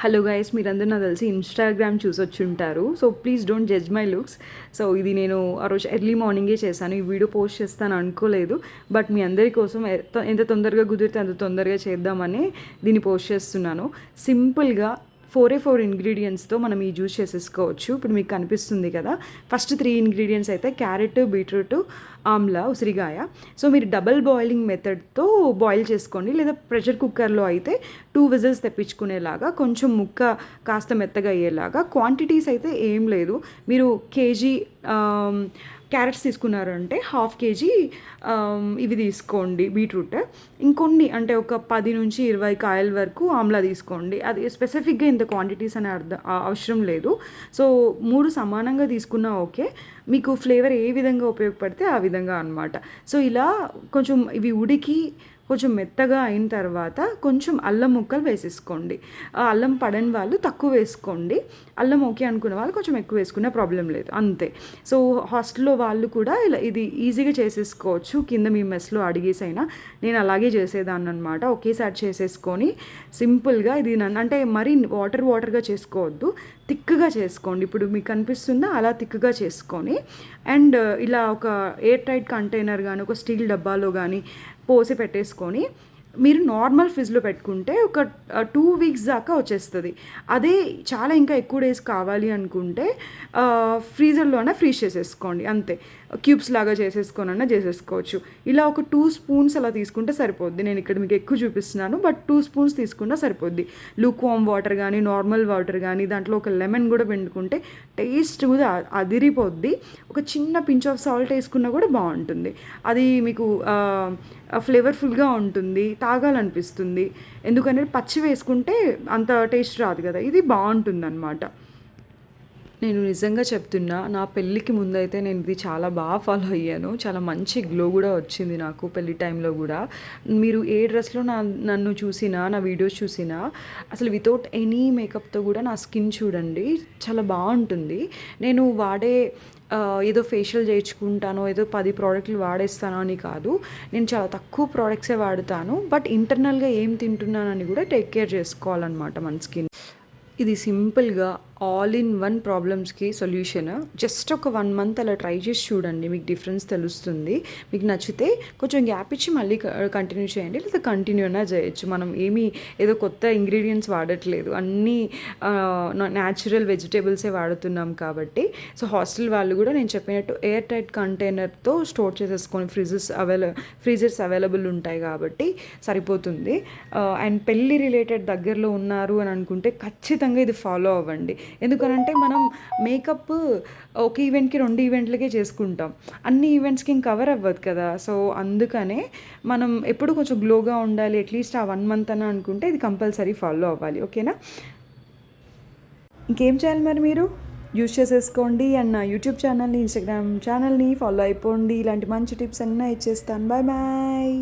Hello guys, మీరందరూ నాకు తెలిసి ఇన్స్టాగ్రామ్ చూసొచ్చుంటారు. So please don't judge my looks. So ఇది నేను ఆ రోజు ఎర్లీ మార్నింగే చేశాను. ఈ వీడియో పోస్ట్ చేస్తాను అనుకోలేదు, బట్ మీ అందరి కోసం ఎంత తొందరగా కుదిరితే అంత తొందరగా చేద్దామని దీన్ని పోస్ట్ చేస్తున్నాను. సింపుల్గా 4 ఇంగ్రీడియంట్స్తో మనం ఈ జ్యూస్ చేసేసుకోవచ్చు. ఇప్పుడు మీకు కనిపిస్తుంది కదా, ఫస్ట్ 3 ఇంగ్రీడియంట్స్ అయితే క్యారెట్, బీట్రూట్, ఆమ్లా, ఉసిరికాయ. సో మీరు డబల్ బాయిలింగ్ మెథడ్తో బాయిల్ చేసుకోండి, లేదా ప్రెషర్ కుక్కర్లో అయితే 2 విజిల్స్ తెప్పించుకునేలాగా కొంచెం ముక్క కాస్త మెత్తగా అయ్యేలాగా. క్వాంటిటీస్ అయితే ఏం లేదు, మీరు కేజీ క్యారెట్స్ తీసుకున్నారంటే 1/2 కేజీ ఇవి తీసుకోండి బీట్రూట్. ఇంకొన్ని అంటే ఒక 10 నుంచి 20 కాయల వరకు ఆమ్లా తీసుకోండి. అది స్పెసిఫిక్గా ఇంత క్వాంటిటీస్ అనే అవసరం లేదు. సో 3 సమానంగా తీసుకున్నా ఓకే, మీకు ఫ్లేవర్ ఏ విధంగా ఉపయోగపడితే ఆ విధంగా అనమాట. సో ఇలా కొంచెం ఇవి ఉడికి కొంచెం మెత్తగా అయిన తర్వాత కొంచెం అల్లం ముక్కలు వేసేసుకోండి. అల్లం పడని వాళ్ళు తక్కువ వేసుకోండి, అల్లం ఓకే అనుకునే వాళ్ళు కొంచెం ఎక్కువ వేసుకునే ప్రాబ్లం లేదు, అంతే. సో హాస్టల్లో వాళ్ళు కూడా ఇలా ఇది ఈజీగా చేసేసుకోవచ్చు. కింద మీ మెస్లో అడిగేసైనా నేను అలాగే చేసేదాన్ని అనమాట. ఒకేసారి చేసేసుకొని సింపుల్గా ఇది అంటే మరీ వాటర్గా చేసుకోవద్దు, థిక్గా చేసుకోండి. ఇప్పుడు మీకు కనిపిస్తుందా, అలా థిక్గా చేసుకొని అండ్ ఇలా ఒక ఎయిర్ టైట్ కంటైనర్ కానీ ఒక స్టీల్ డబ్బాలో కానీ పోసి పెట్టేసుకొని మీరు నార్మల్ ఫ్రిడ్జ్లో పెట్టుకుంటే ఒక 2 వీక్స్ దాకా వచ్చేస్తుంది. అదే చాలా ఇంకా ఎక్కువ డేస్ కావాలి అనుకుంటే ఫ్రీజర్లోనే ఫ్రీజ్ చేసేసుకోండి, అంతే. క్యూబ్స్ లాగా చేసేసుకోనన్నా చేసేసుకోవచ్చు. ఇలా ఒక 2 స్పూన్స్ అలా తీసుకుంటే సరిపోద్ది. నేను ఇక్కడ మీకు ఎక్కువ చూపిస్తున్నాను, బట్ 2 స్పూన్స్ తీసుకుంటే సరిపోద్ది. లూక్ వామ్ వాటర్ కానీ నార్మల్ వాటర్ కానీ దాంట్లో ఒక లెమన్ కూడా పిండుకుంటే టేస్ట్ కూడా అదిరిపోద్ది. ఒక చిన్న పించ్ ఆఫ్ సాల్ట్ వేసుకున్నా కూడా బాగుంటుంది. అది మీకు ఫ్లేవర్ఫుల్గా ఉంటుంది, తాగాలనిపిస్తుంది. ఎందుకంటే పచ్చి వేసుకుంటే అంత టేస్ట్ రాదు కదా, ఇది బాగుంటుంది అన్నమాట. నేను నిజంగా చెప్తున్నా, నా పెళ్ళికి ముందైతే నేను ఇది చాలా బాగా ఫాలో అయ్యాను. చాలా మంచి గ్లో కూడా వచ్చింది నాకు పెళ్ళి టైంలో కూడా. మీరు ఏ డ్రెస్లో నన్ను చూసినా, నా వీడియోస్ చూసినా, అసలు వితౌట్ ఎనీ మేకప్తో కూడా నా స్కిన్ చూడండి చాలా బాగుంటుంది. నేను వాడే ఏదో ఫేషియల్ చేయించుకుంటానో, ఏదో 10 ప్రోడక్ట్లు వాడేస్తానో అని కాదు. నేను చాలా తక్కువ ప్రోడక్ట్సే వాడతాను, బట్ ఇంటర్నల్గా ఏం తింటున్నానని కూడా టేక్ కేర్ చేసుకోవాలన్నమాట మన స్కిన్. ఇది సింపుల్గా ఆల్ ఇన్ వన్ ప్రాబ్లమ్స్కి సొల్యూషన్. జస్ట్ ఒక 1 మంత్ అలా ట్రై చేసి చూడండి, మీకు డిఫరెన్స్ తెలుస్తుంది. మీకు నచ్చితే కొంచెం గ్యాప్ ఇచ్చి మళ్ళీ కంటిన్యూ చేయండి, లేదా కంటిన్యూ అయినా చేయొచ్చు. మనం ఏమీ ఏదో కొత్త ఇంగ్రీడియంట్స్ వాడట్లేదు, అన్నీ న్యాచురల్ వెజిటేబుల్సే వాడుతున్నాం కాబట్టి. సో హాస్టల్ వాళ్ళు కూడా నేను చెప్పినట్టు ఎయిర్ టైట్ కంటైనర్తో స్టోర్ చేసేసుకొని ఫ్రీజర్స్ అవైలబుల్ ఉంటాయి కాబట్టి సరిపోతుంది. అండ్ పెళ్ళి రిలేటెడ్ దగ్గరలో ఉన్నారు అని అనుకుంటే ఖచ్చితంగా ఇది ఫాలో అవ్వండి. ఎందుకనంటే మనం మేకప్ ఒక ఈవెంట్కి 2 ఈవెంట్లకే చేసుకుంటాం, అన్ని ఈవెంట్స్కి కవర్ అవ్వదు కదా. సో అందుకనే మనం ఎప్పుడు కొంచెం గ్లోగా ఉండాలి, అట్లీస్ట్ ఆ 1 మంత్ అని అనుకుంటే ఇది కంపల్సరీ ఫాలో అవ్వాలి, ఓకేనా. ఇంకేం చేయాలి మరి, మీరు యూజ్ చేసేసుకోండి. అండ్ నా యూట్యూబ్ ఛానల్ని, ఇన్స్టాగ్రామ్ ఛానల్ని ఫాలో అయిపోండి. ఇలాంటి మంచి టిప్స్ అన్నీ ఇచ్చేస్తాను. Bye bye.